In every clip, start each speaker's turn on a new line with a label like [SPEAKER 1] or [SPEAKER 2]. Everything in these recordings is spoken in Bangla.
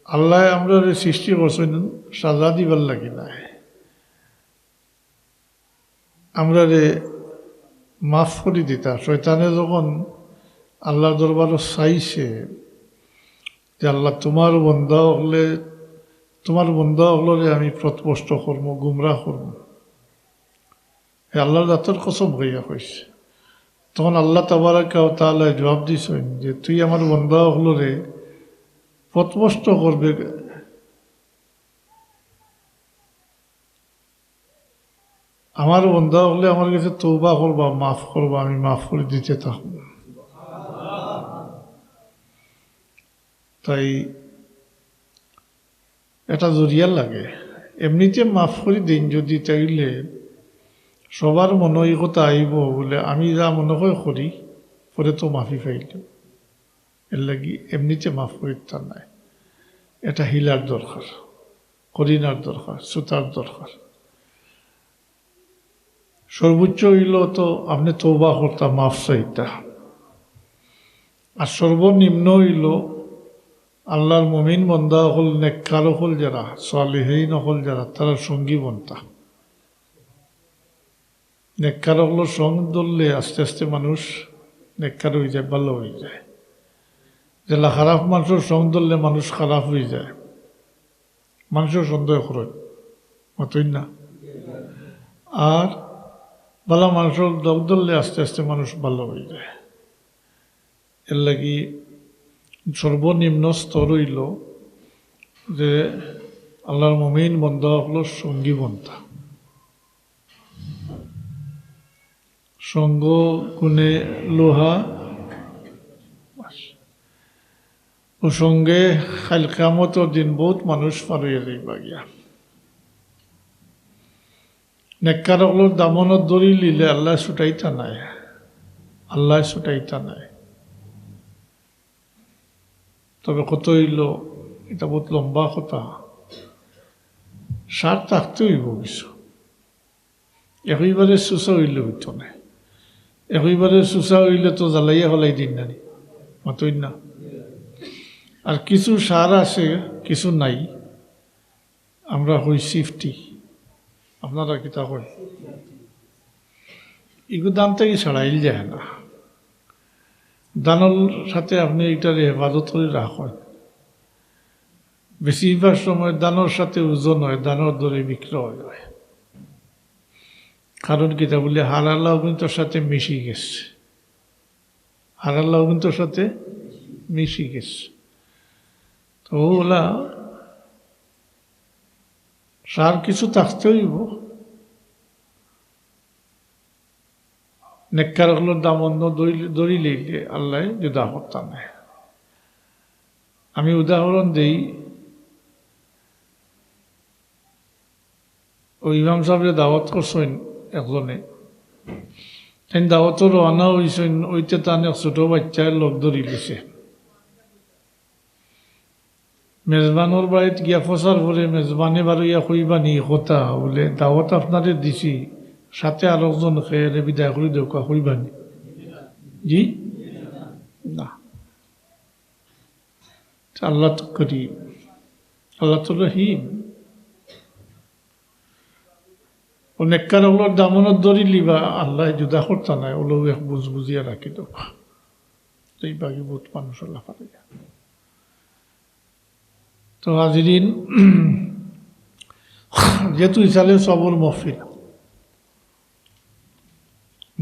[SPEAKER 1] আল্লাহ আমরা সৃষ্টি করছেন সাজা দিবার লাগি না, আমরা মাফ করে দিতা। শয়তানে যখন আল্লাহর দরবারও চাইছে যে আল্লাহ তোমার বন্ধা হলে আমি প্রতপষ্ট করবো, গুমরাহ করবো, আল্লাহর জাতর কসম হইয়া হয়েছে। তখন আল্লাহ তাবারাকা ওয়া তাআলা জবাব দিছেন যে তুই আমার বন্ধা হলে প্রতপষ্ট করবে, আমার বন্ধা হলে আমার কাছে তওবা করবা, মাফ করবা, আমি মাফ করে দিতে থাকব। তাই এটা জরিয়া লাগে। এমনিতে মাফ করে দিন যদি, তাইলে সবার মনে এই কথা আইব বলে আমি যা মনে হয় করি পরে তো মাফি পাইল, এর লাগি এমনিতে মাফ করিতে নাই। এটা হিলার দরকার, করিনার দরকার, সুতার দরকার। সর্বোচ্চ হইল তো আপনি তওবা করতা, মাফ চাইতা। আর সর্বনিম্ন হইল আল্লাহর মুমিন বন্দা হল, নেককার হল যারা, সালেহীন হল যারা, তারা সঙ্গী বনতা। নেককার হল সঙ্গ ধরলে আস্তে আস্তে মানুষ নেককার হয়ে যায়, ভালো হয়ে যায়। যেটা খারাপ মানুষের সঙ্গ ধরলে মানুষ খারাপ হয়ে যায়, মানুষের সন্দেহ করে মতই না। আর ভালো মানুষের দল ধরলে আস্তে আস্তে মানুষ ভালো হয়ে যায়। এর লাগি সর্বনিম্ন স্তর হইল যে আল্লাহর মুমিন বন্দা হল সঙ্গী বন্ধা। সঙ্গ গুণে লোহা, ও সঙ্গে খাইল কিয়ামতের দিন বহুত মানুষ পার হইয়া যাইবা গিয়া। নেককার হলোর দামনত ধরি লিলে আল্লাহ ছুটাইতা নাই, আল্লাহ ছুটাইতা নাই। তবে কত হইল এটা বহুত লম্বা কথা, সার থাকতে হইব কিছু। একইবারে চুচা হইলে হইত না, একইবারে চুচা হইলে তো জ্বালাইয়া হলাই দিন নানি মতই না। আর কিছু সার আছে, কিছু নাই। আমরা হই 50, আপনারা কিতা হয় এগুলো দান থেকে ছাড়াইল যায় না। দানের সাথে আপনি এটার হেফাজত করে রাখেন। বেশিরভাগ সময় দানের সাথে ওজন হয়, দানের দরে বিক্রয় হয়। কারণ কিতা বলে হারাল্লাহ কিন্তু সাথে মিশি গেছে, হারাল্লাহ কিন্তু সাথে মিশি গেছে। তো ওগুলা সার কিছু থাকতে হইব। নেককার হলোর দামন্য দড়ি লইলে আল্লাহ জুদা করতা নাই। আমি উদাহরণ দিই, ওই ইমাম সাহেব দাওয়াত করছেন একজনে, তাই দাওয়াতও রওনা হয়েছেন, ওইতে তানে ছোট বাচ্চায় লোক ধরি লিছে। মেজবানোর বাড়িতে গিয়া ফসার পরে মেজবানে বারইয়া কইবানি কথা বলে দাওয়াত আপনারে দিছি, সাথে আর একজন খেয়ে বিদায় করে দেওয়া কইবানি জি না। আল্লাহ তো করিম, আল্লাহ তো রহিম। ও নেককার ওগুলোর দামনত ধরি লিবা আল্লাহ জুদা করতা নাই, ওগুলো এক বুঝিয়া রাখি দেবা। এই বাকি বহুত মানুষ আল্লাহ পারে। তো হাজিরিন, যেহেতু ইসালে সবর মহফিল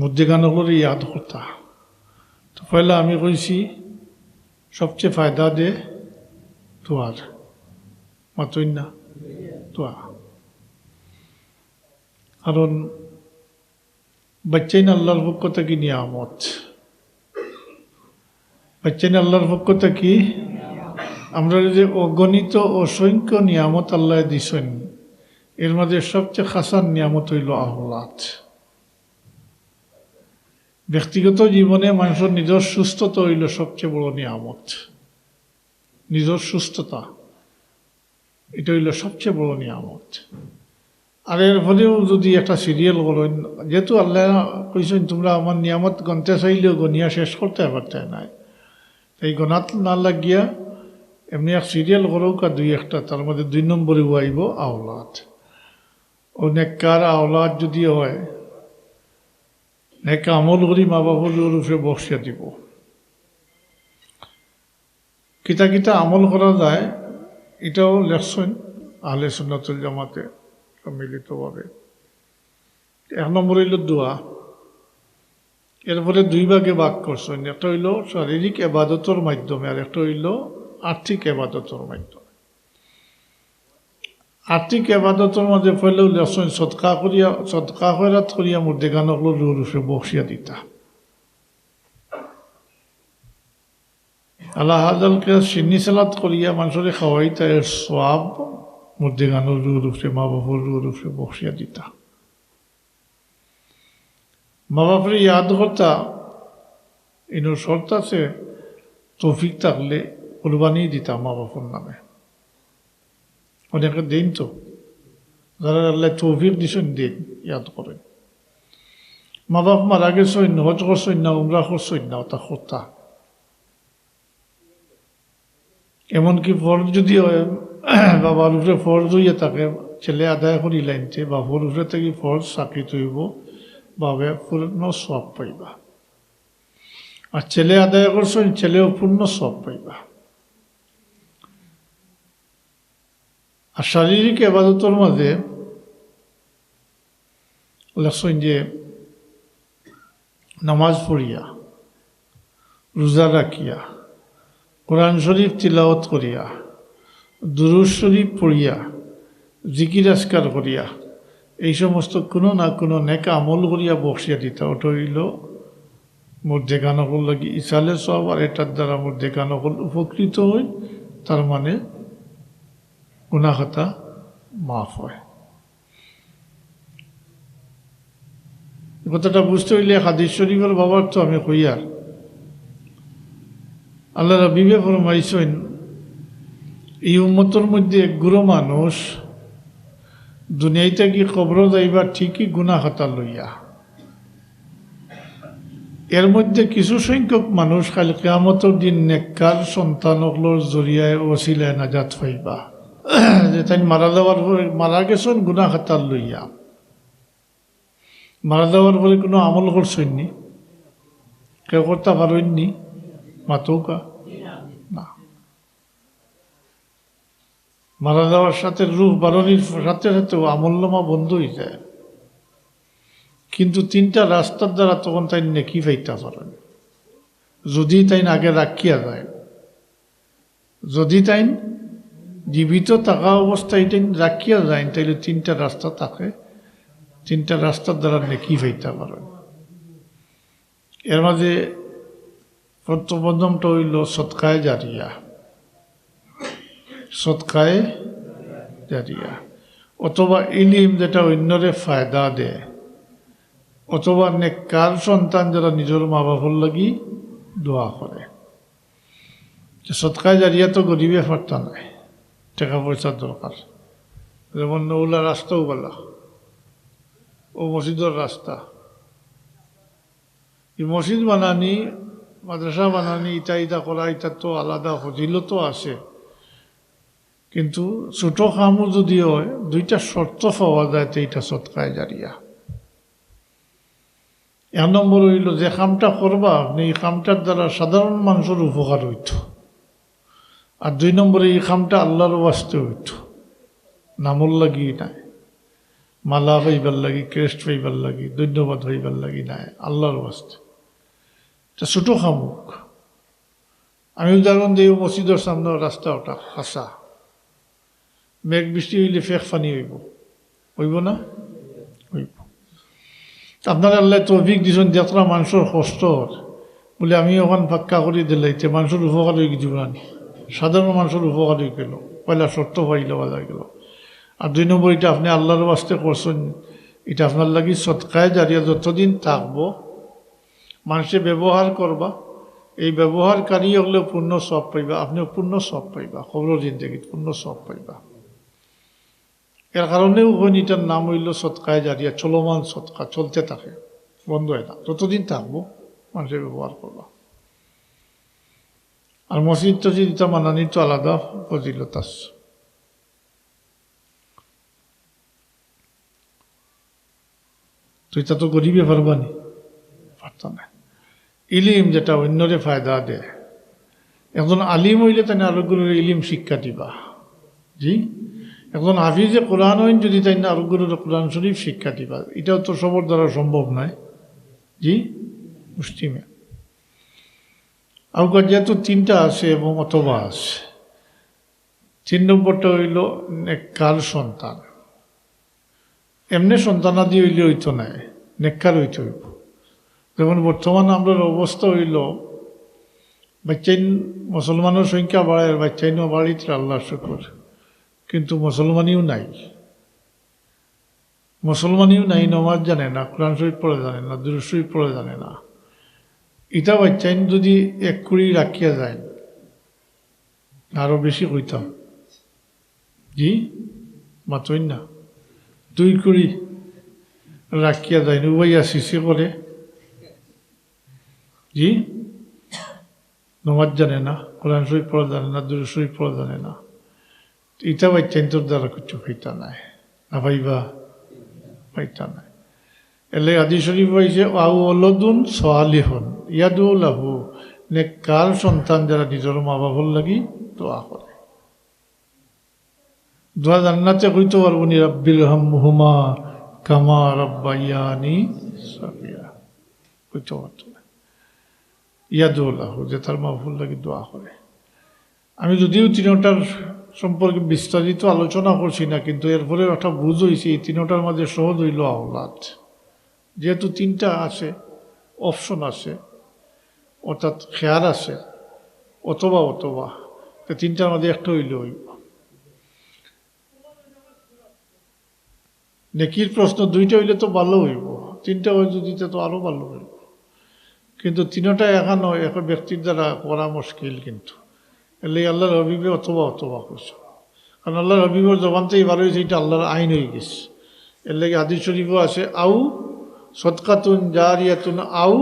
[SPEAKER 1] মধ্যেখানে করে ইয়াদ করতা, তো পয়লা আমি কইছি সবচেয়ে ফায়দা দে তোয়ার মাতই না তোয়া। কারণ বাচ্চাইন আল্লাহর পক্ষ থেকে নিয়ামত, বাচ্চাইন আল্লাহর পক্ষ থেকে আমরা যে অগণিত অসংখ্য নিয়ামত আল্লাহ দিছেন, এর মধ্যে সবচেয়ে খাসান নিয়ামত হইল আহলাদ। ব্যক্তিগত জীবনে মানুষের নিজের সুস্থতা হইল সবচেয়ে বড় নিয়ামত। নিজের সুস্থতা এটা হইল সবচেয়ে বড় নিয়ামত। আর এর ফলেও যদি একটা সিরিয়াল করেন, যেহেতু আল্লাহ কইছেন তোমরা আমার নিয়ামত গণতে চাইলেও গনিয়া শেষ করতে পারতে নাই, এই গণাত না লাগিয়া এমনি এক সিরিয়াল করুক আর দুই একটা, তার মধ্যে 2 নম্বরে আইব আওলাদ। ও নেককার আওলাদ যদি হয়, নেক আমল করি মা বাবার রূপে বক্সিয়া দিব। কিতা কিতা আমল করা যায় এটাও লেখছেন আহলে সুন্নাতুল জামাতে সম্মিলিতভাবে। 1 নম্বর হইল দোয়া। এরপরে 2 ভাগে ভাগ করছেন, একটা হইল শারীরিক এবাদতের মাধ্যমে আর একটা হইল আর্থিক এবাদতের মাধ্যমে। আর্থিক এবাদতের মাঝে পড়লেও লেখছেন সদকা খয়রাত করিয়া মুর্দেগানকল রূপে বক্সিয়া দিতা। আল্লাহ হাজালকে সিন্নি সালাত করিয়া মানুষের খাওয়াইতা, এর সওয়াব মুর্দেগানোর রূপে মা বাবার রূপে বক্সিয়া দিতা। মা বাপরে ইয়াদ করতা, ইনোর শর্ত আছে, তৌফিক থাকলে কুরবানি দিতা মা বাপর নামে। অনেকে দিন তো, যারা আল্লাহ তৌফিক দিছেন দিন, ইয়াদ করেন। মা বাপ মারা গেছেন, হজ করছেন না, উমরা করছেন না, ওটা কথা। এমনকি ফরজ যদি হয়, বাবার উপরে ফরজ হইয়া থাকে, ছেলে আদায় করি লাইনতে, বাবার উপরে থেকে ফরজ চাকরি হইব, বাবে পূর্ণ সব পাইবা। আর ছেলে আদায় করছেন, ছেলেও পূর্ণ সব পাইবা। আর শারীরিক এবাদতের মাঝে লেখছেন যে নামাজ পড়িয়া, রোজা রাখিয়া, কোরআন শরীফ তিলাওয়াত করিয়া, দুরূদ শরীফ পড়িয়া, জিকির আজকার করিয়া, এই সমস্ত কোনো না কোনো নেক আমল করিয়া বক্সিয়া দিতা। ওটা হইল মুর্দেগানকল লাগি ইসালে সব, আর এটার দ্বারা মুর্দেগানকল উপকৃত হই, তার মানে গুনাহ খাতা মাফ হয়। কথাটা বুঝতে হইলে হাদিস শরীফের বাবার তো আমি কইয়ার আল্লাহ রাবিবে ফরমাইছেন, এই উম্মতের মধ্যে এক গুরু মানুষ দুনিয়াতে কি কবর যাইবা ঠিকই গুনাহ খাতা লইয়া। এর মধ্যে কিছু সংখ্যক মানুষ খালি কিয়ামতের দিন নেককার সন্তানগুলোর জরিয়ায় ওসিলায় নাজাত পাইবা, যে তাই মারা গেছেন গুনাহ খাতা লইয়া। মারা যাওয়ার পরে কোনো আমল করছেননি, কেউ করতে পারেননি, মাতৌকা না। মারা যাওয়ার সাথে রূহ বারণীর সাথে সাথেও আমলনামা বন্ধ হয়ে যায়। কিন্তু 3টা রাস্তার দ্বারা তখন তাই নেকি পাইতে পারেন, যদি তাই আগে রাখিয়া যায়। যদি তাই জীবিত থাকা অবস্থায় তাই রাখিয়া যায়, তাইলে 3টা রাস্তা থাকে, 3টা রাস্তার দ্বারা নেকি পাইতে পারেন। এর মাঝে প্রথমটা হইল সদকায়ে জারিয়া। সদকায়ে জারিয়া অথবা ইলিম যেটা অন্যরে ফায়দা দেয়, অথবা নেককার সন্তান যারা নিজের মা বাবার লাগি দোয়া করে। সদকায়ে জারিয়া তো গরিবে ফারতা নাই, টাকা পয়সার দরকার। যেমন ওলা রাস্তাও বলা, ও মসজিদের রাস্তা, এই মসজিদ বানানি, মাদ্রাসা বানানি, ইটা করা, এটা তো আলাদা ফজিলতও আছে। কিন্তু ছোট কামও যদি হয়, 2টা শর্ত পাওয়া যায়, তো এটা সদকায়ে জারিয়া। 1 নম্বর হইল যে কামটা করবা আপনি, এই কামটার দ্বারা সাধারণ মানুষের উপকার হইত। আর 2 নম্বরে এই কামটা আল্লাহর ওয়াস্তে হইত, নামর লাগি নাই, মালা পাইবার লাগি, ক্রেস্ট পাইবার লাগি, ধন্যবাদ হইবার লাগি নাই, আল্লাহর ওয়াস্তে। এটা ছোট খামুক। আমি উদাহরণ দিই, মসজিদের সামনে রাস্তা ওটা খাসা, মেঘ বৃষ্টি হইলে ফেক ফানি হইব, হইব না? হইব। আপনার আল্লাহ তৌফিক দিছেন, যাত্রা মানুষের কষ্ট বলে আমি ওখান পাক্কা করে দিলাইতে মানুষের উপকার হয়ে গেছিল না, সাধারণ মানুষের উপকার হয়ে গেল, পয়লা শর্ত পাইল বাজা গেল। আর 2 নম্বর এটা আপনি আল্লাহর বাস্তে করছেন, এটা আপনার লাগি সদকায়ে জারিয়া যতদিন থাকবো, মানুষে ব্যবহার করবা, এই ব্যবহারকারী হলে পূর্ণ সব পাইবা, আপনিও পূর্ণ সব পাইবা, খবর জিন্দগিত পূর্ণ সব পাইবা। এর কারণেও এটার নাম হইল সদকায়ে জারিয়া, চলমান সদকা, চলতে থাকে, বন্ধ হয় না, যতদিন থাকবো মানুষের ব্যবহার করবা। আর মসজিদ টসজিদ এটা মানানি তো আলাদা ফজিলত আছে। তো এটা তো গরিবে পারবানি, পারত না। ইলিম যেটা অন্যরে ফায়দা দেয়, একজন আলিম হইলে তাই আরোগ্যের ইলিম শিক্ষা দিবা। জি, একজন হাফিজে কোরআন হইন যদি তাই না আরোগ্যের কোরআন শরীফ শিক্ষা দিবা, এটাও তো সবর দ্বারা সম্ভব নয়। জি, মুসলিমে আউকার যেহেতু তিনটা আছে এবং অথবা আছে। 3 নম্বরটা হইল নেককার সন্তান। এমনি সন্তানাদি হইলে হইতো নাই, নেককার হইতে হইব। যেমন বর্তমান আমরা অবস্থা হইল বাচ্চাইন মুসলমানের সংখ্যা বাড়ায়, বাচ্চাইনও বাড়িতে আল্লাহ শুকর, কিন্তু মুসলমানিও নাই। মুসলমানিও নাই, নমাজ জানে না, কোরআন শরীফ পড়ে জানে না, দুরূদ শরীফ পড়ে জানে না। এটা বাচ্চাইন যদি 1 কুড়ি রাখিয়া যায় আরো বেশি কইতাম। জি, মাতইন না, 2 কুড়ি রাখিয়া যায়, উবাইয়া শিশি করে। জি, নমাজ জানে না, কোরআন শরীফ পড়া জানে না, দুরূদ শরীফ পড়া জানে না। এটা বাচ্চাইন তোর দ্বারা কিছু হইতা নাই, না ভাইবা হইতা নাই। এলে হাদিস শরীফ হয়েছে আউ অলদুন সালিহুন ইয়াদু লাহু, নেককার সন্তান যারা নিজের মা বাবার লাগি দোয়া করে। দোয়া জান্নাতে কইতে পারবো নি, রাব্বিল হামহুমা কামা রাব্বায়ানি সাগীরা, কইতে পারতো না। ইয়াদু লাহু, যে তার মা বাবার লাগি দোয়া করে। আমি যদিও তিনটার সম্পর্কে বিস্তারিত আলোচনা করছি না, কিন্তু এরপরে একটা বুঝ হয়েছে এই তিনটার মাঝে সহজ হইল আওলাদ। যেহেতু 3টা আছে, অপশন আছে, অর্থাৎ খেয়ার আছে, অথবা অথবা, তো 3টার মধ্যে একটা হইলে হইব। নেকির প্রশ্ন 2টা হইলে তো ভালো হইব, 3টা হয়ে যদি তো আরো ভালো হইব। কিন্তু 3টা এখানে এক ব্যক্তির দ্বারা করা মুশকিল। কিন্তু এলে আল্লাহর হবিবে অথবা অথবা করছে, কারণ আল্লাহর হবিবের জবানতেই ভালো হয়েছে, এটা আল্লাহর আইন হয়ে গেছে। এর লাগে হাদিস শরীফও আছে আউ সদকাতুন জারিয়াতুন আউ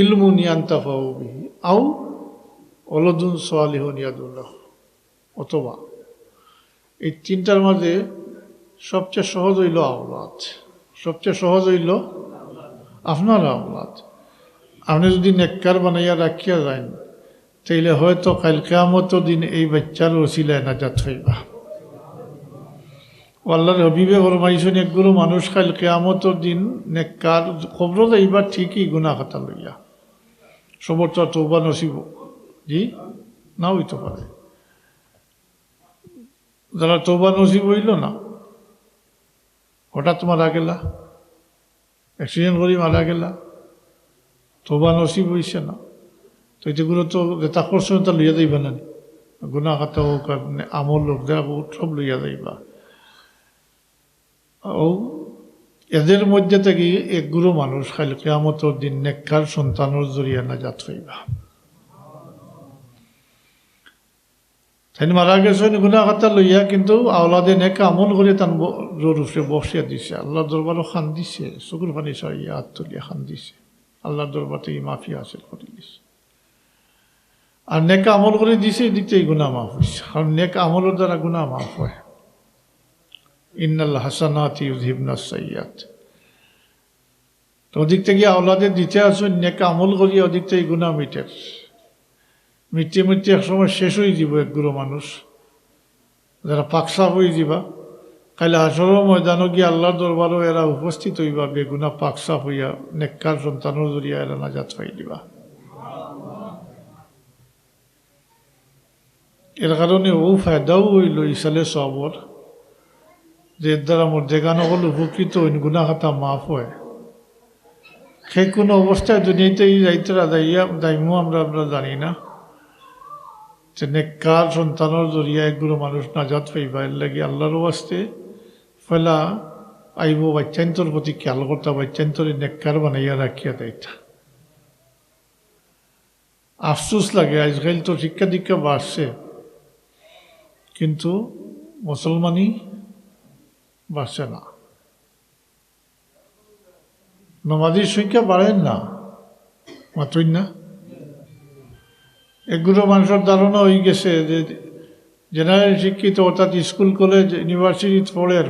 [SPEAKER 1] ইলমুন ইয়ানতাফাউ বিহি আউ ওয়ালাদুন সালিহুন ইয়াদুল্লাহ। অথবা এই 3টার মাঝে সবচেয়ে সহজ হইল আওলাদ। সবচেয়ে সহজ হইল আপনার আওলাদ। আপনি যদি নেককার বানাইয়া রাখিয়া যান, তাইলে হয়তো কাল কিয়ামতের দিন এই বাচ্চার ওসিলায় নাজাত হইবা। আল্লাহর হবিবে ফরমাইছেন একগুলো মানুষ কাল কিয়ামতের দিন নেককার কবর যাইবা ঠিকই গুনাহ খাতা লইয়া, সবর তো তওবা নসিব জি না হইতে পারে। যারা তওবা নসিব হইল না, হঠাৎ মারা গেলা, অ্যাক্সিডেন্ট করে মারা গেলা, তওবা নসিব হইছে না, তো এগুলো তো যেটা করছো তা লইয়া যাইবা না, গুনাহ খাতা হোক আমল হোক যা হোক সব লইয়া যাইবা। ও এদের মধ্যে থেকে একগুলো মানুষ খালি কিয়ামতের দিন নেককার সন্তানের জরিয়া নাজাত হইবা। তাই মারা গেছেন গুনাহ খাতা লইয়া, কিন্তু আওলাদে নেক আমল করে তার জরুফে বসিয়া দিছে, আল্লাহর দরবারও খান দিছে, চকুর পানি সারিয়া হাত তুলিয়া খান দিছে, আল্লাহর দরবারে মাফি হাসিল করে দিছে। আর নেক আমল করে দিছে, এদিক থেকে গুনাহ মাফ হয়েছে, কারণ নেক আমলের দ্বারা গুনাহ মাফ হয়। ইন্নাল হাসানাতি ইউযহিবনাস সাইয়্যাত। তো ওদিক থেকে আওলাদে দিতে আসুন নেক আমল করিয়া, ওদিক থেকে গুনাহ মিটের। মিটতে মিটতে একসময় শেষ হয়ে যাব একগুলো মানুষ, যারা পাকসাফ হয়ে যাবা, কালে হাসরের ময়দানও গিয়ে আল্লাহর দরবারও এরা উপস্থিত হইবা বেগুনা পাকসাফ হইয়া, নেককার সন্তানের জরিয়া এরা নাজাত পাই দিবা। এর কারণে ও ফায়দাও হইল ইসালে সবর, যে এর দ্বারা মোর যেখানে হল উপকৃত হইন, গুনাহ খাতা মাফ হয়। সেই কোনো অবস্থায় দুনিয়াতে যাইতে যাইমু আমরা জানি না, যে নেককার সন্তানের জরিয়া এগুলো মানুষ নাজাত পাইবা। এর লাগে আল্লাহর ওয়াস্তে ফেলা আইব বাচ্চান্তর প্রতি খেয়াল করতে, বাচ্চান্তরে নেককার বানাইয়া রাখিয়া দেয়টা। আফসোস লাগে আজকাল তো শিক্ষা দীক্ষা বাড়ছে, কিন্তু মুসলমানই বাড়ছে না, নমাজির সংখ্যা বাড়েন না, মাত্রই না। এগুলো মানুষের ধারণা হয়ে গেছে যে জেনারেল শিক্ষিত অর্থাৎ স্কুল কলেজ ইউনিভার্সিটি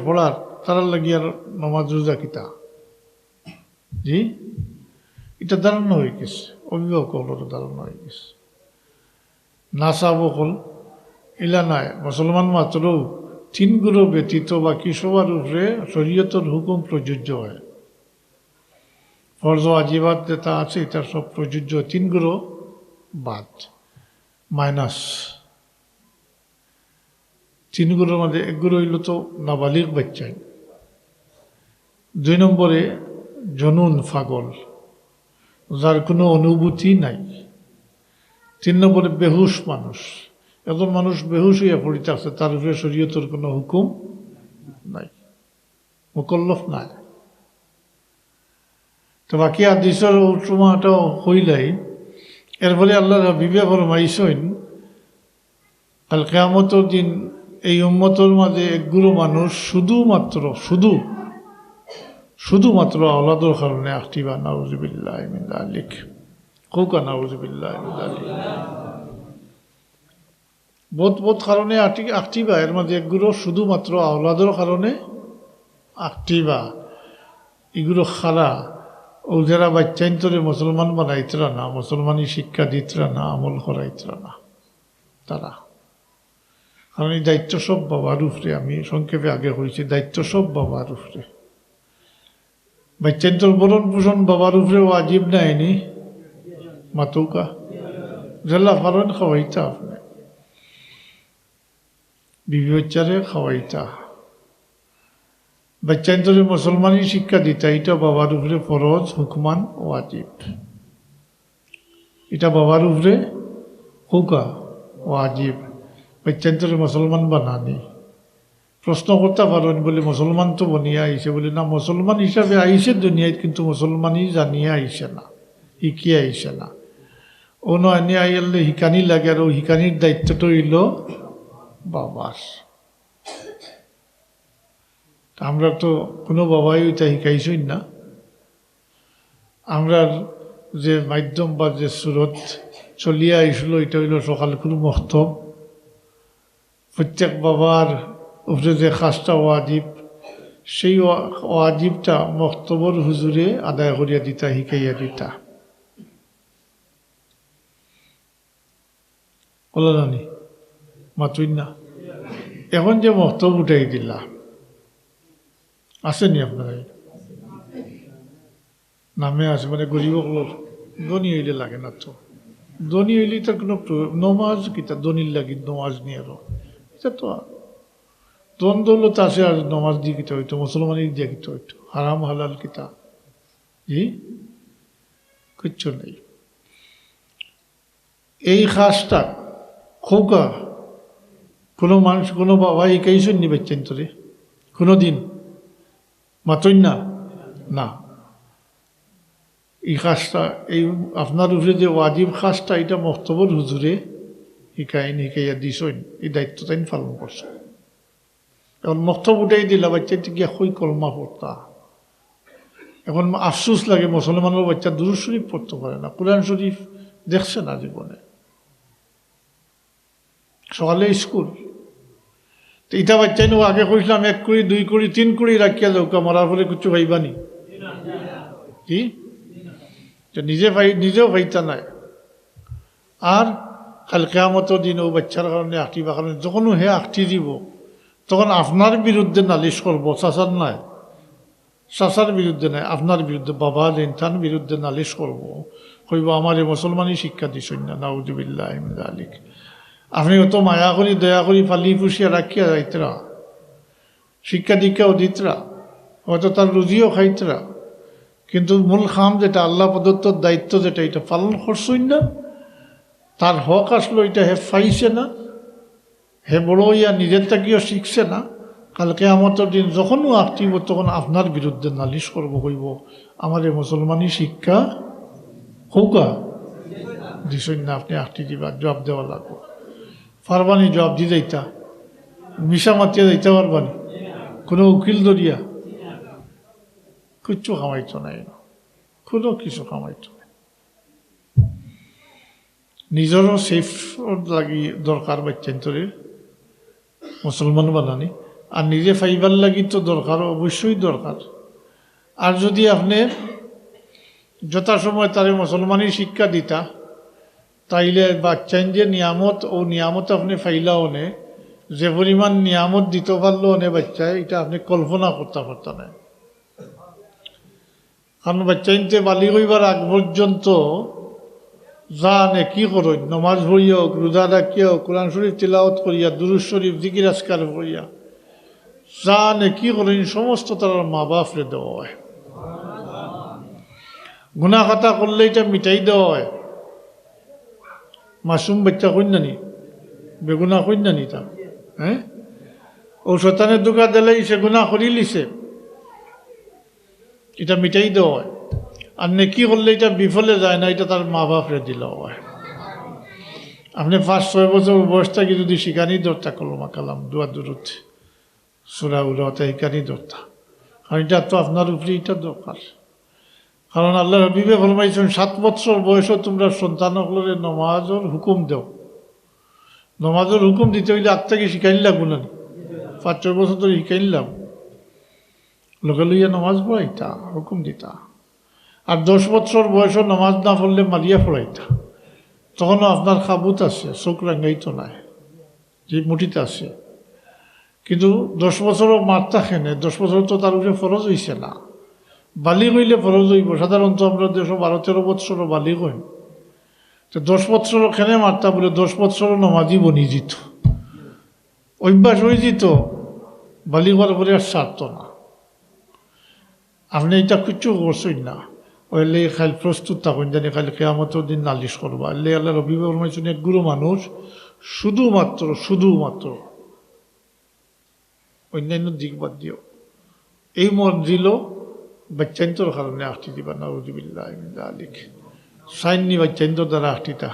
[SPEAKER 1] পড়ার তারা লাগি আর নমাজ রোজা কিতা জি এটা ধারণা হয়ে গেছে, অভিভাবকগুলোর ধারণা হয়ে গেছে। না চাবকল ইলা নাই, মুসলমান মাত্র 3 গুরু ব্যতীত বাকি সবার উপরে শরীয়তের হুকুম প্রযোজ্য হয়। ফরজ ওয়াজিবাত যেটা আছে এটা সব প্রযোজ্য, 3 গুরু বাদ মাইনাস। 3 গুরুর মধ্যে 1 গুরু হইল তো নাবালিগ বাচ্চাই, 2 নম্বরে জনুন পাগল যার কোনো অনুভূতি নাই, 3 নম্বরে বেহুশ মানুষ। একজন মানুষ বেহুশ হইয়া পড়িতে আছে, তার উপরে শরীয়তের কোনো হুকুম নাই, মুকল্লফ নাই। তো বাকি হাদিসের উৎসমাটা হইলাই এর ফলে আল্লাহ হাবিবে ফরমাইছেন কাল কিয়ামতের দিন এই উম্মতের মাঝে 1 গুরু মানুষ শুধুমাত্র আওলাদের কারণে আখতিবা। নাউযুবিল্লাহি মিন যালিক, কওকা নাউযুবিল্লাহি মিন যালিক। বহুত কারণে আখতিবা, এর মাঝে 1 গুরু শুধুমাত্র আওলাদের কারণে আখতিবা। এগুলো খারা ও যারা বাচ্চাইন্তরে মুসলমান বানাইতরা না, মুসলমানি শিক্ষা দিতরা না, আমল করাইতরা না তারা। কারণ এই দায়িত্ব সব বাবার উপরে, আমি সংক্ষেপে আগে হয়েছি, দায়িত্ব সব বাবার উপরে। বাচ্চাইন্তর বরণ পোষণ বাবার উপরে ওয়াজিব নাইনি মাতুকা জেলা ফারণ খাওয়াইতা, আপনি বিবি বাচ্চারে খাওয়াইতা, বাচ্চাইন্তরে মুসলমানি শিক্ষা দিতা, এটা বাবার উপরে ফরজ হুকমান ওয়াজিব, এটা বাবার উপরে হুকা ওয়াজিব। বাচ্চাইন্তরে মুসলমান বানানি প্রশ্ন করতে পারেন বলে মুসলমান তো বনিয়া আইসে বলে, না মুসলমান হিসাবে আইসে দুনিয়ায়, কিন্তু মুসলমানই জানিয়ে আইসে না, শিখিয়ে আইসে না। ও নয় আইলে হিকানি লাগে, আর ও হিকানির দায়িত্বটা হইল বাবার। আমরা তো কোনো বাবাই ওইটা শিখাইছই না। আমরা যে মাধ্যম বা যে সুরত চলিয়া আইসলো এটা হইল সকালকুর মক্তব। প্রত্যেক বাবার উপরে যে খাসটা ওয়াজিব, সেই ওয়াজিবটা মক্তবর হুজুরে আদায় করিয়া দিতা, শিখাইয়া দিতা। বলানি মাতুই না। এখন যে মক্তব উঠাই দিলা আসেনি আপনার নামে আছে, মানে গরিব ধনী হইলে লাগে না তো, ধনী হইলে তার কোনো নমাজ কিতা ধনীর লাগি নমাজ নিয়ে আরো এটা তো দ্বন্দ্ব আছে, আর নমাজ দিয়ে কিতা হইতো, মুসলমানের দিয়ে কিতা হইতো, হারাম হালাল কিতা জি কিচ্ছু নেই। এই খাসটা খোকা কোনো মানুষ কোনো বাবা শিখাইছেন নি বাচ্চান তোরে কোনো দিন মাতই না না। এই খাসটা এই আপনার উপরে যে ওয়াজিব খাসটা, এটা মক্তবর হুজুরে শিখাইয়া দিছেন, এই দায়িত্ব তাই পালন করছে। এখন মক্তব উঠাই দিলা, বাচ্চাটি গিয়া কই কলমা পড়তা। এখন আফসোস লাগে মুসলমানের বাচ্চা দুরূদ শরীফ পড়তে পারে না, কোরআন শরীফ দেখছে না জীবনে। সকালে স্কুল তো এটা বাচ্চাই নো আগে কইছিলাম 1 কুড়ি 2 কুড়ি 3 কুড়ি রাখিয়া যাও, মরার ফলে কিছু ভাইবানি কি নিজেও ভাইতা নাই। আর কাল কিয়ামতের দিন ও বাচ্চার কারণে আঁকটিবার কারণে যখনও হে আঁকটি দিব, তখন আপনার বিরুদ্ধে নালিশ করবো, চাচার নাই, চাচার বিরুদ্ধে নাই, আপনার বিরুদ্ধে, বাবা লেনথান বিরুদ্ধে নালিশ করবো, কইব আমার এই মুসলমানই শিক্ষা দিছেন না, নাউযুবিল্লাহি মিন যালিক। আপনি অত মায়া করি দয়া করি ফালি ফুসিয়া রাখিয়া যাইতরা, শিক্ষা দীক্ষাও দিতরা, হয়তো তার রুজিও খাইতরা, কিন্তু মূল খাম যেটা আল্লাহ প্রদত্ত দায়িত্ব যেটা, এটা পালন করছই না। তার হক আসলো, এটা হে পাইছে না, হে বড় ইয়া নিজের তাকিও শিখছে না। কালকে কিয়ামতের দিন যখনও আঁকটিব, তখন আপনার বিরুদ্ধে নালিশ করব, কইব আমার এই মুসলমানই শিক্ষা হৌকা দিছেন না, আপনি আঁকটি দিবা, জবাব দেওয়া লাগবে। পারবানি জবাব দিয়ে যাইতা, মিশা মাতিয়া যাইতে পারবানি, কোনো উকিল দরিয়া কিচ্ছু কামাইতো নাই, কোনো কিছু কামাইতো নাই। নিজেরও সেফ লাগি দরকার বাচ্চান্তরে মুসলমান বানানি, আর নিজে ফাইবার লাগি তো দরকার, অবশ্যই দরকার। আর যদি আপনি যথাসময় তারে মুসলমানি শিক্ষা দিতা, তাইলে বাচ্চান যে নিয়ামত ও নিয়ামত আপনি ফাইলাও নে, যে পরিমাণ নিয়ামত দিতে পারলো নে বাচ্চায়, এটা আপনি কল্পনা করতে পারতেন না। কারণ বাচ্চাইনতে বালি হইবার আগ পর্যন্ত জানে কি করেন, নমাজ পড়িয়া হোক, রোজা রাখিয়া হোক, কোরআন শরীফ তিলাওয়াত করিয়া, দুরূদ শরীফ জিকির আজকার করিয়া জানে কি করেন, সমস্ত তার মা বাপরে দেওয়া হয়। গুনাহ খাতা করলে এটা মিটাই দেওয়া হয়। মাসুম বাচ্চা কইন নানি, বেগুনা কইন নানি তা, হ্যাঁ, ও শতানের দোকা দিলে সে গুনাহ করি লিছে, এটা মিটাই দেওয়া হয়। আর নেকি করলে এটা বিফলে যায় না, এটা তার মা বাপরে দিল হয়। আপনি 5-6 বছর বয়স থেকে যদি শিকানি ধরতা, কলমা কালাম দুয়া দুরুদ সুরা উলাতে শিকানি ধরতা, কারণ এটা তো আপনার উপরে এটা দরকার। কারণ আল্লাহ হাবিবে ফরমাইছেন 7 বছর বয়সও তোমরা সন্তানগুলোরে নমাজের হুকুম দেও। নমাজের হুকুম দিতে হইলে আগ থেকে শিখাইল লাগবো না, 5-6 বছর ধরে শিখাইলাম, লগে লইয়া নমাজ পড়াইতা, হুকুম দিতা। আর 10 বছর বয়সও নমাজ না পড়লে মারিয়া পড়াইতা, তখনও আপনার কাবুত আছে, চোখ রাঙ্গাইতো নাই, যে মুঠিতে আছে। কিন্তু 10 বছরও মারতা খেনে, 10 বছর তো তার উপরে ফরজ হইছে না, বালি হইলে ফরজ হইব। সাধারণত আমরা 12-13 বছরও বালি হইন, তো 10 বছরও খেনে মারতা বলে 10 বছরও নমাজি বনি যেত, অভ্যাস হয়ে যেত, বালি হওয়ার পরে আর সারত না। আপনি এটা কিচ্ছু করছেন না, ওইলে খালি প্রস্তুত থাকুন, জানি খালি কেয়ামতের দিন নালিশ করবা। এলে আল্লাহ রবি ফরমাইছেন এক গুরু মানুষ শুধুমাত্র অন্যান্য দিক বাদ দিও, এই মঞ্জিল বাচ্চান্তর কারণে আখটি দিবা, নাউযুবিল্লাহ মিন যালিক। সাইননি বাচ্চান্তর দ্বারা আখটিটা,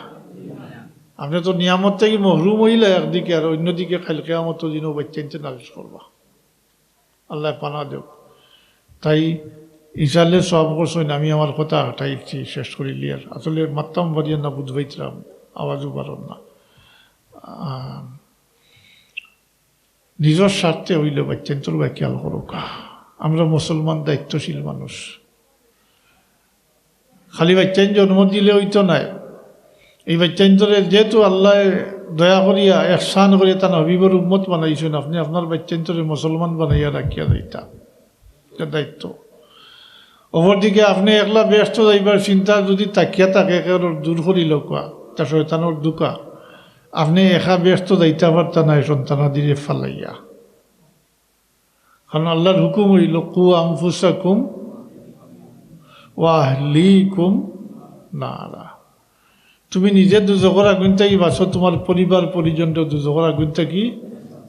[SPEAKER 1] আপনি তো নিয়ামত থেকে মহরুম হইলে একদিকে, আর অন্যদিকে খালি কেয়ামতের দিনও বাচ্চান্তে নালিশ করবা। আল্লাহ পানা দেও। তাই ইসালে সব করছেন, আমি আমার কথা হাঁটাইছি শেষ করিলি, আর আসলে মাত্তাম বাড়িয়ে না বুঝবাইছিলাম, আওয়াজও পারন না। নিজের স্বার্থে হইলে বাচ্চান্তর বা খেয়াল করুক। আমরা মুসলমান দায়িত্বশীল মানুষ, খালি বাচ্চান জন্ম দিলে হইতো নাই। এই বাচ্চান্তরে যেহেতু আল্লাহ দয়া করিয়া এহসান করিয়া তার হবিবর উম্মত বানাইছেন, আপনি আপনার বাচ্চান্তরে মুসলমান বানাইয়া রাখিয়া দিতা, এটা দায়িত্ব। অপরদিকে আপনি একলা ব্যস্ত যাইবার চিন্তা যদি তাকিয়া থাকে, দূর করিল কোয়া তা শয়তানোর দুকা, আপনি একা ব্যস্ত যাইতে পারতা নাই সন্তানাদিরে ফালাইয়া। কারণ আল্লাহর হুকুম হইল কু আনফুসাকুম ওয়া আহলিকুম নারা, তুমি নিজে দুজকের আগুন থেকে বাঁচো, তোমার পরিবার পরিজনটা দুজকের আগুন থেকে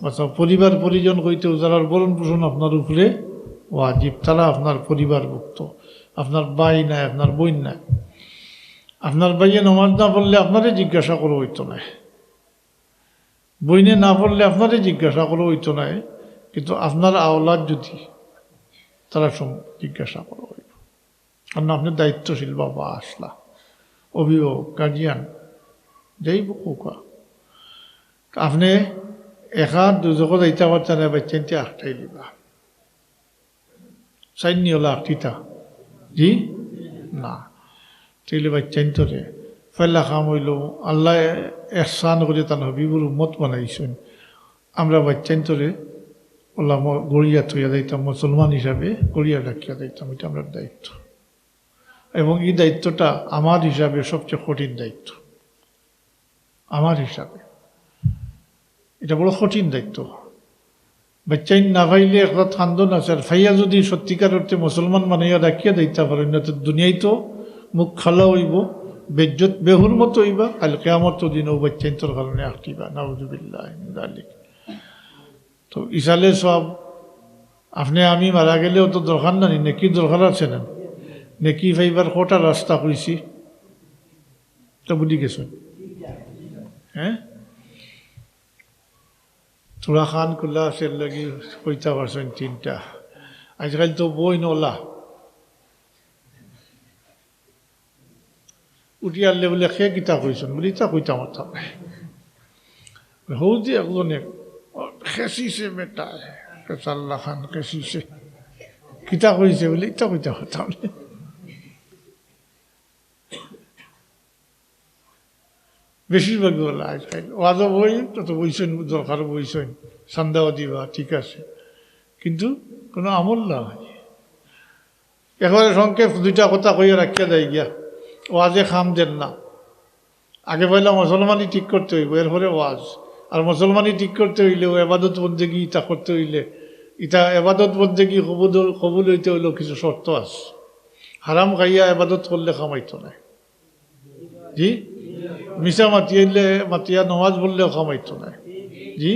[SPEAKER 1] বাঁচাও। পরিবার পরিজন কইতে যারা বরণ পোষণ আপনার উপরে ওয়াজিব, তারা আপনার পরিবারভুক্ত। আপনার ভাই নাই, আপনার বোন নাই, আপনার ভাইয়ে নমাজ না পড়লে আপনারে জিজ্ঞাসা করো হইতো না, বইনে না পড়লে আপনারে জিজ্ঞাসা করো হইতো না, কিন্তু আপনার আওলাদ যদি তারা জিজ্ঞাসা করো হইব। কারণ আপনি দায়িত্বশীল বাবা আসলা, অভিভাবক, গার্জিয়ান, যেই কোকা আপনি একা দুজকে যাইতে পারতেন না, বাচ্চানটি আটটাই দিবা। সাইনি হলো আটটিটা জি না, তাইলে বাচ্চান্তরে ফেলা খাম হইল আল্লাহ এহসান করে তার হবিবুর উম্মত বানাইছেন। আমরা বাচ্চান্তরে ওলা গড়িয়া থইয়া যাইতাম, মুসলমান হিসাবে গড়িয়া রাখিয়া যাইতাম, এটা আমরা দায়িত্ব। এবং এই দায়িত্বটা আমার হিসাবে সবচেয়ে কঠিন দায়িত্ব, আমার হিসাবে এটা বড় কঠিন দায়িত্ব। বাচ্চাইন না ভাইলে একটা খান্দন আছে, আর ভাইয়া যদি সত্যিকার অর্থে মুসলমান বানাইয়া রাখিয়া দিতে পারেন না, তো দুনিয়ায় তো মুখ খালা হইব, বেজ্জত বেহুর মতো হইবা, কাল কেয়ামত দিনও বাচ্চাইন্তর কারণে আঁকটিবা, নাউযুবিল্লাহ মিন যালিক। তো ইসালে সব আপনি আমি মারা গেলেও তো দরকার নাই, নেকি দরকার আছে না, নেকি ভাইবার কটা রাস্তা কইছি তো বুঝি গেছেন, হ্যাঁ তোরা খান খুলা আছে লাগি কইতা পারছেন 3টা। আজকাল তো বই নলা উঠি আনলে বলে সে কিতা কইছেন বলে ইতা কইতা মাথা নাই হৌদি একজনে খেঁচিছে বেটায় কেঁচাল্লা খান খেঁচিছে কিতা কইছে বলে ইতা কইতা মাথা নাই বেশিরভাগ বলা আজকাল ওয়াজও বই তত বইছেন দরকার বইছেন সান্দাও দিবা ঠিক আছে কিন্তু কোনো আমল না হয় একেবারে সংক্ষেপ দুইটা কথা কইয়া রাখিয়া দেয় গিয়া ওয়াজে খাম দেন না আগে পয়লা মুসলমানই ঠিক করতে হইব এরপরে ওয়াজ আর মুসলমানই ঠিক করতে হইলে ও এবাদত বন্দেগী ইটা করতে হইলে ইটা এবাদত বন্দেগী কবুল হইতে হইলেও কিছু শর্ত আছে হারাম খাইয়া এবাদত করলে খামাইতো না জি মিশা মাতিয়া নমাজ বললেও খামাইতো না জি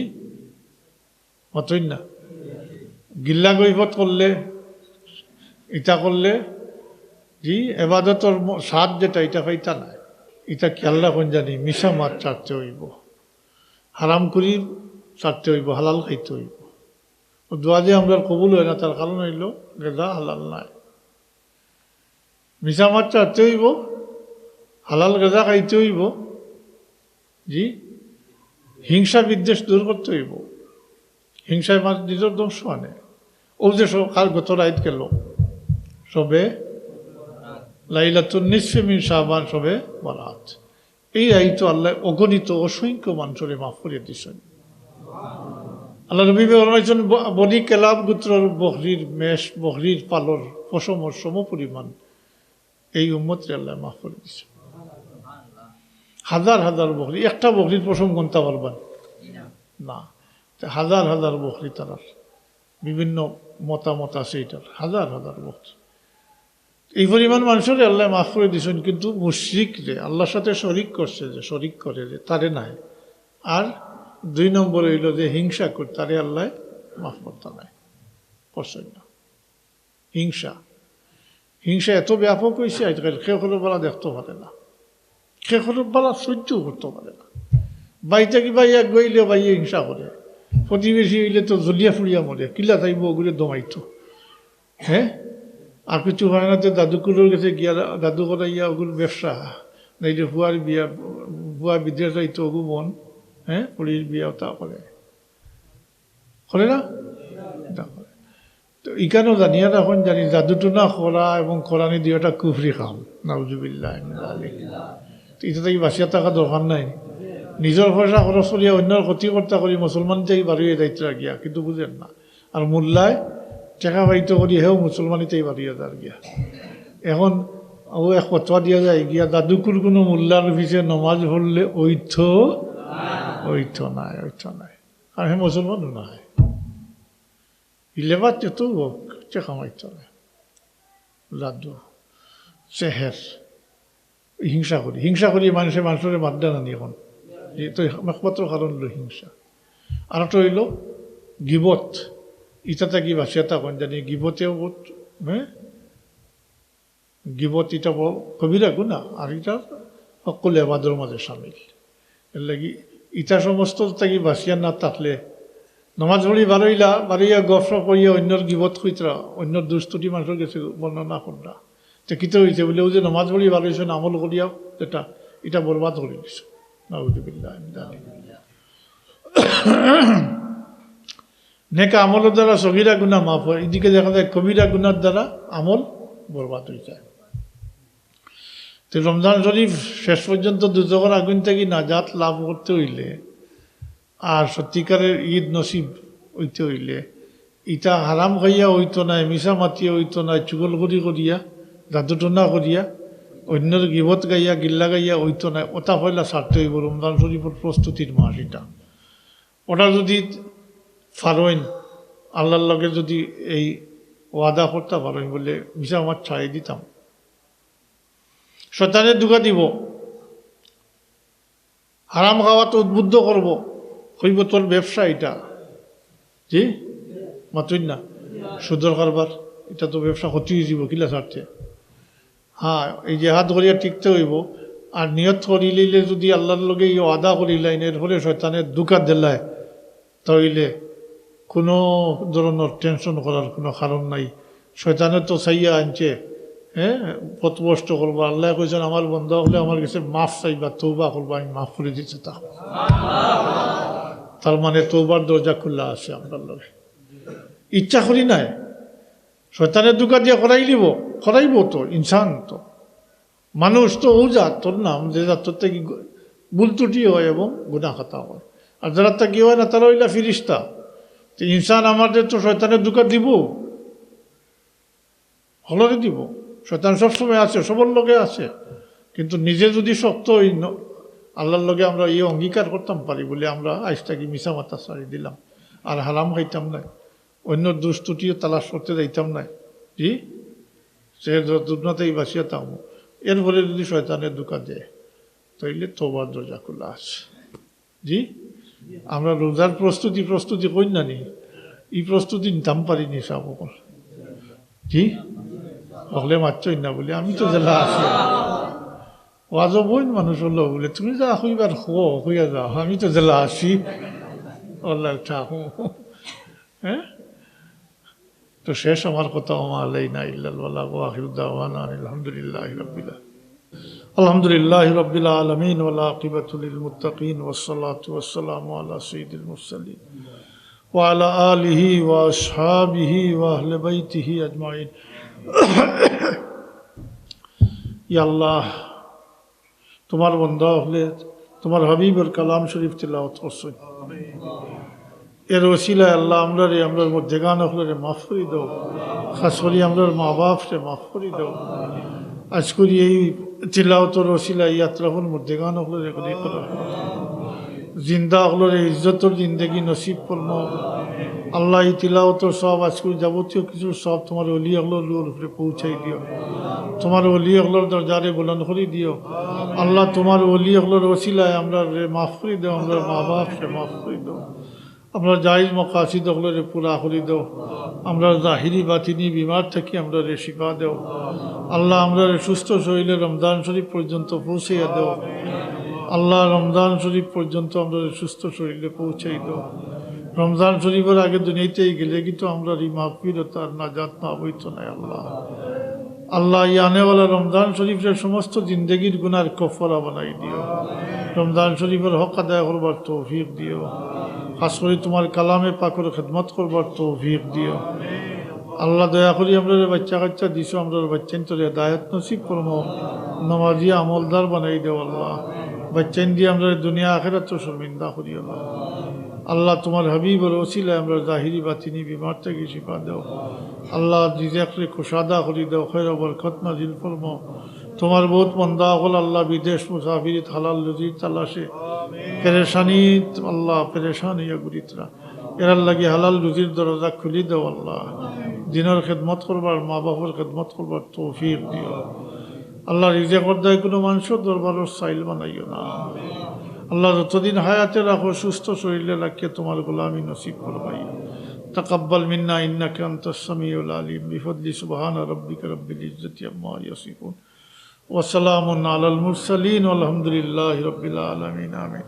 [SPEAKER 1] মাতই না গিল্লা গৈফত করলে ইটা করলে জি এবাদতর স্বাদ যেটা এটা পাইতা নাই এটা কি আল্লাহ কোন জানি মিশা মাছ চাটতে হইব হারাম করি চাটতে হইব হালাল খাইতে হইব দোয়া যে আমরা কবুল হয় না তার কারণ হইল গেদা হালাল নাই মিশা মাছ চাটতে হইব হালাল গেদা খাইতে হইব জি হিংসা বিদ্বেষ দূর করতে হইব হিংসায় মাছ নিজের ধ্বংস আনে ও যে কাল গত রাইত গেল সবে লাইলাতুন নিসফে মিন শাবান সবে বরাত এই রাইতো আল্লাহ অগণিত অসংখ্য মানুষরে মাফ করে দিয়েছেন আল্লাহ নবী বলেছেন বনি কেলাব গোত্রর বকরির মেষ বকরির পালর পশমর সম পরিমাণ এই উম্মতরে আল্লাহ মাফ করে দিয়েছেন হাজার হাজার বকরি একটা বকরির পশম গন্তা পারবেন না হাজার হাজার বকরি তারার বিভিন্ন মতামত আছে এটার হাজার হাজার বকরি এই পরিমাণ মানুষের আল্লাহ মাফ করে দিয়েছেন কিন্তু মুশরিক রে আল্লাহর সাথে শরিক করছে যে শরিক করে যে তারে নাই আর 2 নম্বর হইল যে হিংসা করে তারে আল্লাহ মাফ করতে নাই করছেন না হিংসা হিংসা এত ব্যাপক হয়েছে আজকাল খেয়ে বেলা দেখতে পারে না খেয়ে বেলা সহ্য করতে পারে না বাইতে কি বাইয়া গইলে বাইয়ে হিংসা করে প্রতিবেশী হইলে তো জলিয়া ফুড়িয়া মরে কিলা চাইব ওগুলো দমাইতো হ্যাঁ আর কিছু হয় না তো দাদুকুলোর কাছে গিয়া দাদু করাইয়া ওগুলো ব্যবসা নাইলে ভুয়ার বিয়া ভুয়া বিদেশ যাইতো ওগু মন হ্যাঁ পলির বিয়াও তা করে না তো ইকানো জানিয়া এখন জানি জাদুটনা করা এবং কোরআনে দুইটা কুফরি খাম নাউজুবিল্লাহ এটা তাই বাঁচিয়া থাকা দরকার নাই নিজের পয়সা খরচ করিয়া অন্যর ক্ষতিকর্তা করি মুসলমান চাই বাড়িয়ে দায়িত্ব গিয়া কিন্তু বুঝেন না আর মোল্লায় টেকা বাইত করি হেও মুসলমানিতেই বাড়িয়ে যার গিয়া এখন ও এক ফতোয়া দিয়া যায় গিয়া দাদুকুর কোনো মোল্লার পিছিয়ে নমাজ পড়লে ঐথ নাই আর হে মুসলমানও নাই ইলেবার যেত টেকা মাইত না দাদু চেহের হিংসা করি মানুষের বাদ দেয় না এখন তো একমাত্র কারণ হলো হিংসা আর একটা হইল গিবত ইটাতে কি বাঁচিয়া থাকুন জানি গিবতেও হ্যাঁ গিবত এটা কবিরা গুণা আর এটা সকল এবাদের মাঝে সামিল এর লাগি ইটা সমস্ত থাকি বাঁচিয়া না থাকলে নমাজ পড়ি বারইয়া গফ করিয়া অন্যর গিবত হইতরা অন্যর দুস্তুটি মানুষের কাছে বর্ণনা কররা তো কিতে হয়েছে বলে ও যে নমাজ পড়ি বারইছে আমল করিয়া যেটা এটা বরবাদ করে দিছে নাউজুবিল্লাহ নেকা আমলের দ্বারা সগিরা গুণা মাফ হয় এদিকে দেখা যায় কবিরা গুণার দ্বারা আমল বরবাদ হয়ে যায় তো রমজান শরীফ শেষ পর্যন্ত দুজকের আগুন থেকে নাজাত লাভ করতে হইলে আর সত্যিকারের ঈদ নসিব হইতে হইলে ইটা হারাম খাইয়া হইতো নাই মিশা মাতিয়া হইতো নাই চুগলগরি করিয়া জাদুটনা করিয়া অন্যর গিবত গাইয়া গিল্লা গাইয়া হইতো নাই ওটা পয়লা ছাড়তে হইব রমজান শরীফের প্রস্তুতির মাস এটা ওটা যদি ফারোইন আল্লাহর লগে যদি এই ওয়াদা করতে পারেন বলে মিশা মাছ ছাড়াই দিতাম শয়তানের দুঃখা দিব হারাম খাওয়া তো উদ্বুদ্ধ করব কইব তোর ব্যবসা এটা জি মাতুই না সুদর কারবার এটা তো ব্যবসা ক্ষতি হয়ে যাব কিলা ছাড়তে হ্যাঁ এই যে হাত করিয়া টিকতে হইব আর নিয়ত করিলে যদি আল্লাহর লগে এই ওয়াদা করিলাইন এর ফলে শয়তানের দুঃখা দিলায় তাইলে কোনো ধরনের টেনশন করার কোনো কারণ নাই শয়তানের তো চাইয়া আনছে হ্যাঁ পথভ্রষ্ট করবা। আল্লাহ কইছেন আমার বন্ধ হলে আমার কাছে মাফ চাইবা, তৌবা করবা, আমি মাফ করে দিতে থাকবো। তার মানে তৌবার দরজা খোলা আছে আমরা লগে। ইচ্ছা করি নাই, শয়তানের দুকা দিয়ে করাইব তো, ইনসান তো মানুষ তো ও জাত তোর নাম যে জাতর থেকে ভুল ত্রুটি হয় এবং গুনাহ খাতা হয়। আর যারা তা কি হয় না তারা হইলা ফিরিস্তা। তো ইনসান আমাদের তো শয়তানের দুকা দিব, হলরে দিব। শয়তান সবসময় আছে, সবার লগে আছে, কিন্তু নিজে যদি শক্ত আল্লাহর লগে আমরা এই অঙ্গীকার করতাম পারি বলে আমরা আজটাকে মিশা মাথা ছাড়ি দিলাম, আর হারাম খাইতাম না, অন্য দুষ্টুটিও তালাশ করতে যাইতাম না, জি সে দুর্নাতেই বাসিয়া থাকবো। এরপরে যদি শয়তানের দুকা দেয় তাইলে তোবার দরজা খোলা আছে। জি আমরা রোজার প্রস্তুতি কই না নি, এই প্রস্তুতি নিতাম পারিনি সকল। জি হলে মারছই না বলে আমি তো জেলা আছি, ওয়াজও বই মানুষ হলো বলে তুমি যা হইবার হইয়া যাও, আমি তো জেলা আসি আল্লাহ ঠাকুর। হ্যাঁ তো শেষ আমার কথা, আলাইনা ইল্লাল বালাগ ওয়া আখিরু দাওয়ানা আলহামদুলিল্লাহি রাব্বিল আলামিন। আলহামদুলিল্লাহি রাব্বিল আলামিন ওয়াল আকিবাতু লিল মুত্তাকিন ওয়াসসালাতু ওয়াসসালামু আলা সাইয়্যিদিল মুরসালিন ওয়া আলা আলিহি ওয়া আসহাবিহি ওয়া আহলি বাইতিহি আজমাইন। ইয়া আল্লাহ, তোমার বান্দা হলে তোমার হাবিবের কালাম শরীফ তিলাওয়াত করছেন, এর ওসিলায় আল্লাহ আমরার মধ্যে গান হলে মাফ করে দাও, খাস করি আমরার মা বাপরে মাফ করে দাও। আজ করি এই তিলাওয়াতের ওসিলায় ইয়াত্রাফুল মধ্যে গান হলে করা জিন্দা হলের ইজ্জতর জিন্দগি নসিব করল আল্লাহ। এই তিলাওয়াতের সব আজ করি যাবতীয় কিছু সব তোমার অলি হলোর উপরে পৌঁছাই দিও, তোমার অলি হলোর দরজারে বুলন্দ করে দিও আল্লাহ। তোমার অলি হলোর ওসিলায় আমরা মাফ করে দাও, আমরা মা বাপরে মাফ করে দাও, আমরা জায়েজ মকাসিদ হলরে পুরা করে দাও। আমরা জাহিরি বাতিনি বিমার থেকে আমরা শিফা দেও আল্লাহ। আমরা সুস্থ শরীরে রমজান শরীফ পর্যন্ত পৌঁছাইয়া দেও আল্লাহ। রমজান শরীফ পর্যন্ত আমরা সুস্থ শরীরে পৌঁছাই দাও। রমজান শরীফের আগে দুনিয়াতেই গেলে কিন্তু আমরা এই মাহফিরত আর নাজাত না হইতো না আল্লাহ। আল্লাহ এই আনেওয়ালা রমজান শরীফের সমস্ত জিন্দগির গুনার কফরা বানাই দিও, রমজান শরীফের হক আদায় করবার তৌফিক দিও, খাস করে তোমার কালামে পাকের খেদমত করবার তৌফিক দিও আল্লাহ। দয়া করি আমরা বাচ্চা কাচ্চা দিছো, আমরা বাচ্চান তোর হেদায়েত নসিব করবো, নামাজি আমলদার বানাই দেও আল্লাহ। বাচ্চান দিয়ে আমরা দুনিয়া আখিরাত তো শর্মিন্দা করি আল্লাহ। আল্লাহ তোমার হাবিবের ওসিলায় আমরা জাহিরি বাতিনি বিমার থেকে শিফা দেও আল্লাহ। রিজিকরে কুশাদা করি দেও, খৈর বরকত নাজিল ফরমাও। তোমার বহুত বান্দা হল আল্লাহ বিদেশ মুসাফিরিত হালাল রুজির তালাশে পেরেশানি আল্লাহ, পেরেশানি গুরিতরা এরার লাগি হালাল রুজির দরজা খুলি দেও আল্লাহ। দিনের খেদমত করবার, মা বাবার খেদমত করবার তৌফিক দিও আল্লাহ। রিজিকর দায় কোনো মানুষের দরবারের সাইল বানাইও না আল্লাহ। যতদিন হায়াতে রাখো সুস্থ শরীরে রাখিয়ে তোমার গোলামি নসিব করবাই। তাকাব্বাল মিন্না ইন্নাকা আনতাস সামিউল আলিম বিফদলি সুবহানা রাব্বিকা রাব্বিল ইজ্জাতি আম্মা ইয়াসিফুন ওয়া সালামুন আলাল মুরসালিন ওয়া আলহামদুলিল্লাহি রাব্বিল আলামিন। আমিন।